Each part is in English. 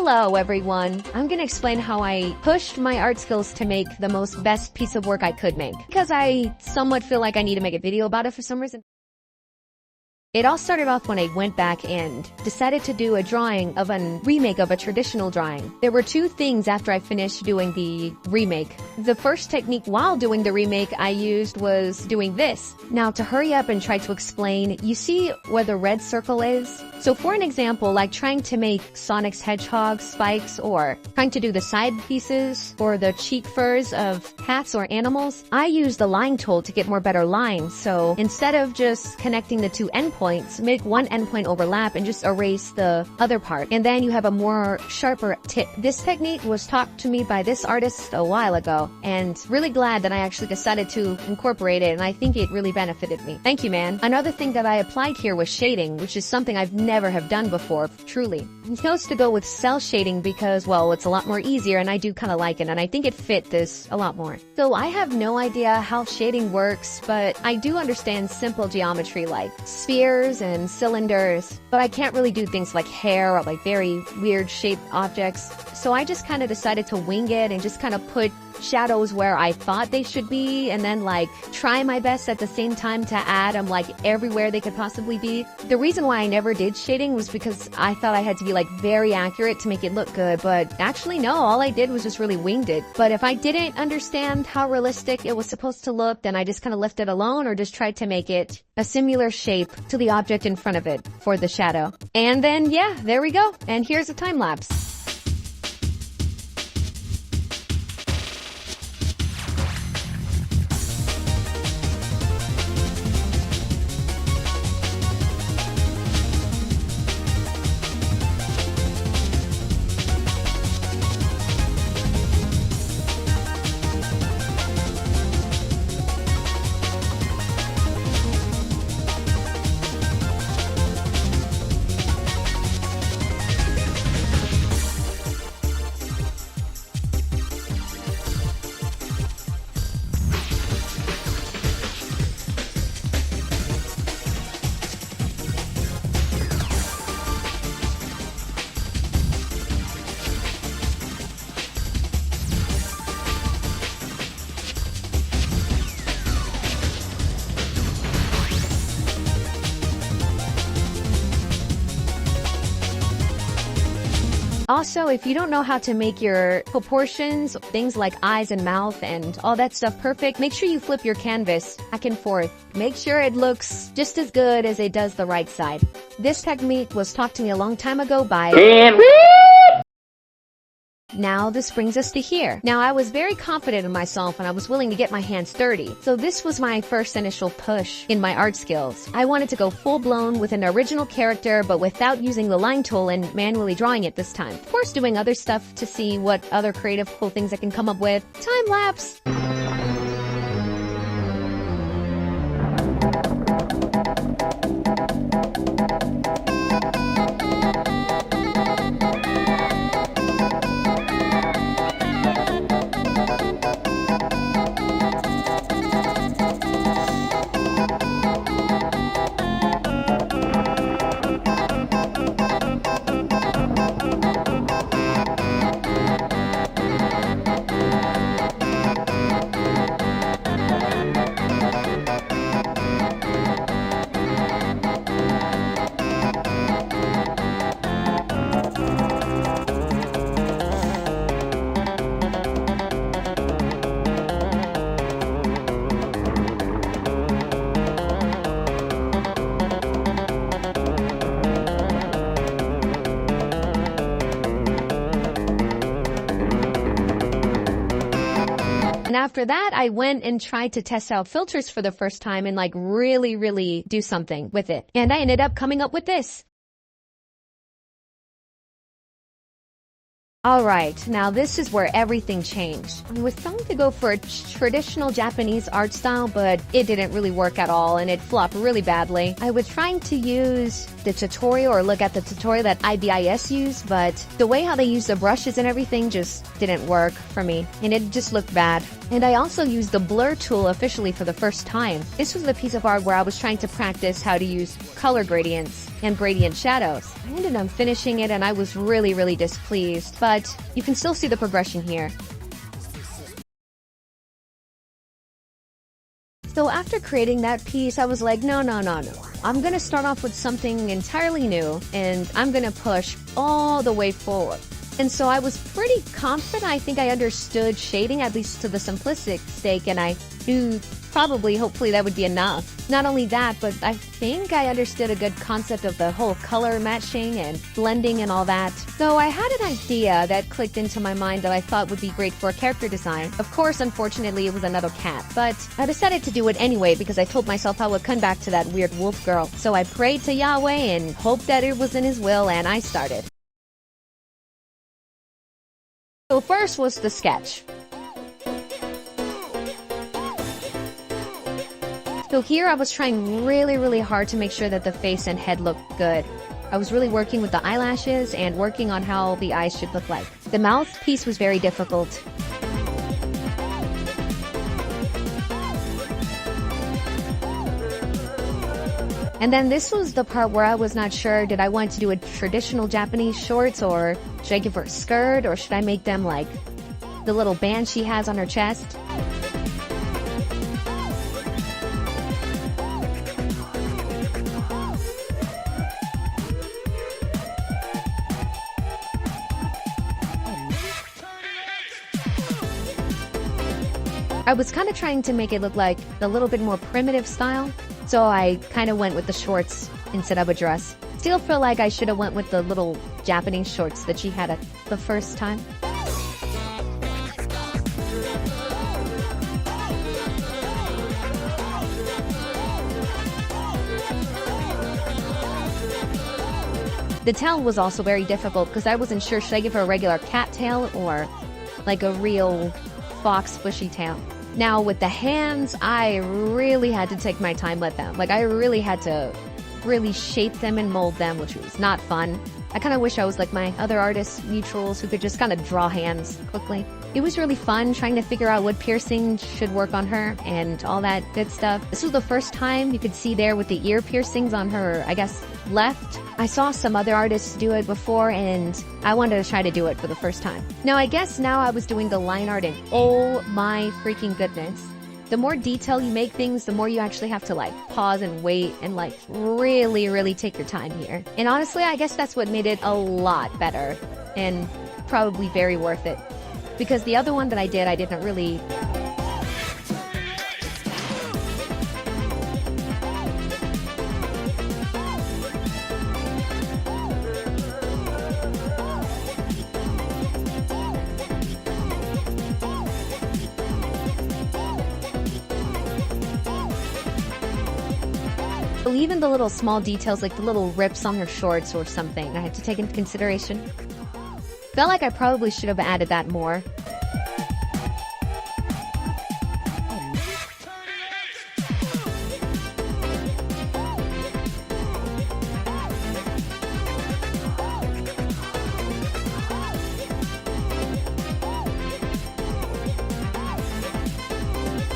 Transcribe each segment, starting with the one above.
Hello everyone! I'm gonna explain how I pushed my art skills to make the most best piece of work I could make. Because I somewhat feel like I need to make a video about it for some reason. It all started off when I went back and decided to do a drawing of a remake of a traditional drawing. There were two things after I finished doing the remake. The first technique while doing the remake I used was doing this. Now to hurry up and try to explain, you see where the red circle is? So for an example, like trying to make Sonic's Hedgehog spikes or trying to do the side pieces or the cheek furs of cats or animals, I used the line tool to get more better lines. So instead of just connecting the two endpoints, make one endpoint overlap and just erase the other part. And then you have a more sharper tip. This technique was taught to me by this artist a while ago, and really glad that I actually decided to incorporate it, and I think it really benefited me. Thank you, man. Another thing that I applied here was shading, which is something I've never have done before, truly. I chose to go with cell shading because, well, it's a lot more easier and I do kind of like it, and I think it fit this a lot more. So I have no idea how shading works, but I do understand simple geometry like spheres and cylinders, but I can't really do things like hair or like very weird shaped objects. So I just kind of decided to wing it and just kind of put shadows where I thought they should be, and then like try my best at the same time to add them like everywhere they could possibly be. The reason why I never did shading was because I thought I had to be like very accurate to make it look good, but actually no, all I did was just really winged it. But if I didn't understand how realistic it was supposed to look, then I just kind of left it alone or just tried to make it a similar shape to the object in front of it for the shadow. And then yeah, there we go. And here's a time lapse. Also, if you don't know how to make your proportions, things like eyes and mouth and all that stuff perfect, make sure you flip your canvas back and forth. Make sure it looks just as good as it does the right side. This technique was taught to me a long time ago by Now this brings us to here. Now I was very confident in myself and I was willing to get my hands dirty. So this was my first initial push in my art skills. I wanted to go full blown with an original character but without using the line tool and manually drawing it this time. Of course doing other stuff to see what other creative cool things I can come up with. Time lapse! And after that, I went and tried to test out filters for the first time and like really do something with it. And I ended up coming up with this. Alright, now this is where everything changed. I was trying to go for a traditional Japanese art style, but it didn't really work at all and it flopped really badly. I was trying to use the tutorial or look at the tutorial that IBIS used, but the way how they use the brushes and everything just didn't work for me and it just looked bad. And I also used the blur tool officially for the first time. This was a piece of art where I was trying to practice how to use color gradients. and gradient shadows. I ended up finishing it and I was really displeased, but you can still see the progression here. So after creating that piece, I was like, no. I'm gonna start off with something entirely new, and I'm gonna push all the way forward. And so I was pretty confident. I think I understood shading, at least to the simplistic sake, and I knew hopefully that would be enough. Not only that, but I think I understood a good concept of the whole color matching and blending and all that. So I had an idea that clicked into my mind that I thought would be great for a character design. Of course, unfortunately, it was another cat, but I decided to do it anyway because I told myself I would come back to that weird wolf girl. So I prayed to Yahweh and hoped that it was in his will, and I started. So first was the sketch. So here I was trying really hard to make sure that the face and head looked good. I was really working with the eyelashes and working on how the eyes should look like. The mouth piece was very difficult. And then this was the part where I was not sure, did I want to do a traditional Japanese shorts, or should I give her a skirt, or should I make them like the little band she has on her chest? I was kind of trying to make it look like a little bit more primitive style, so I kind of went with the shorts instead of a dress. Still feel like I should have went with the little Japanese shorts that she had at the first time. The tail was also very difficult because I wasn't sure, should I give her a regular cat tail or like a real fox bushy tail. Now with the hands, I really had to take my time with them. Like I really had to shape them and mold them, which was not fun. I kind of wish I was like my other artist neutrals who could just kind of draw hands quickly. It was really fun trying to figure out what piercing should work on her and all that good stuff. This was the first time you could see there with the ear piercings on her, I guess, left. I saw some other artists do it before and I wanted to try to do it for the first time. Now I guess now I was doing the line art and oh my freaking goodness. The more detail you make things, the more you actually have to like pause and wait and like really take your time here. And honestly, I guess that's what made it a lot better and probably very worth it. Because the other one that I didn't really... So even the little small details, like the little rips on her shorts or something, I had to take into consideration. Felt like I probably should have added that more.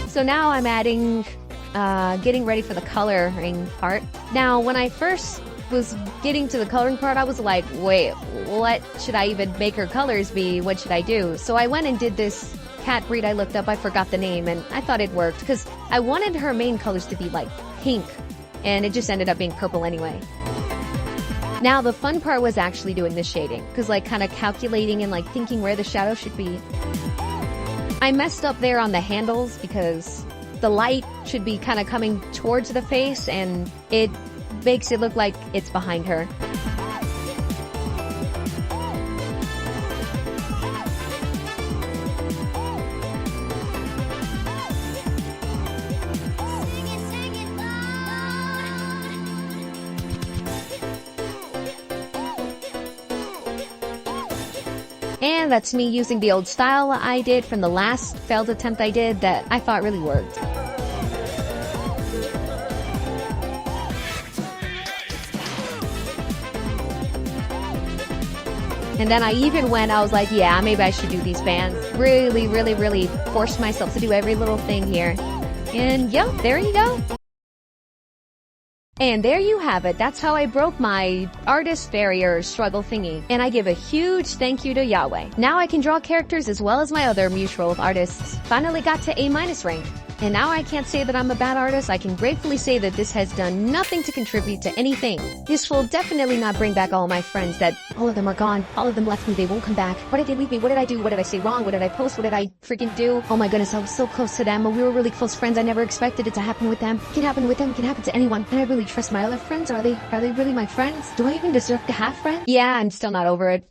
So now I'm adding, getting ready for the coloring part. Now, when I first was getting to the coloring part, I was like, wait, what should I even make her colors be? What should I do? So I went and did this cat breed I looked up. I forgot the name, and I thought it worked because I wanted her main colors to be like pink, and it just ended up being purple anyway. Now, the fun part was actually doing the shading, because like kind of calculating and like thinking where the shadow should be. I messed up there on the handles because the light should be kind of coming towards the face and it makes it look like it's behind her. And that's me using the old style I did from the last failed attempt I did that I thought really worked. And then I even went, I was like, yeah, maybe I should do these bands. Really forced myself to do every little thing here. And yeah, there you go. And there you have it. That's how I broke my artist barrier struggle thingy. And I give a huge thank you to Yahweh. Now I can draw characters as well as my other mutual artists. Finally got to A- rank. And now I can't say that I'm a bad artist. I can gratefully say that this has done nothing to contribute to anything. This will definitely not bring back all my friends that all of them are gone. All of them left me. They won't come back. Why did they leave me? What did I do? What did I say wrong? What did I post? What did I freaking do? Oh my goodness, I was so close to them. We were really close friends. I never expected it to happen with them. It can happen with them. It can happen to anyone. Can I really trust my other friends? Are they really my friends? Do I even deserve to have friends? Yeah, I'm still not over it.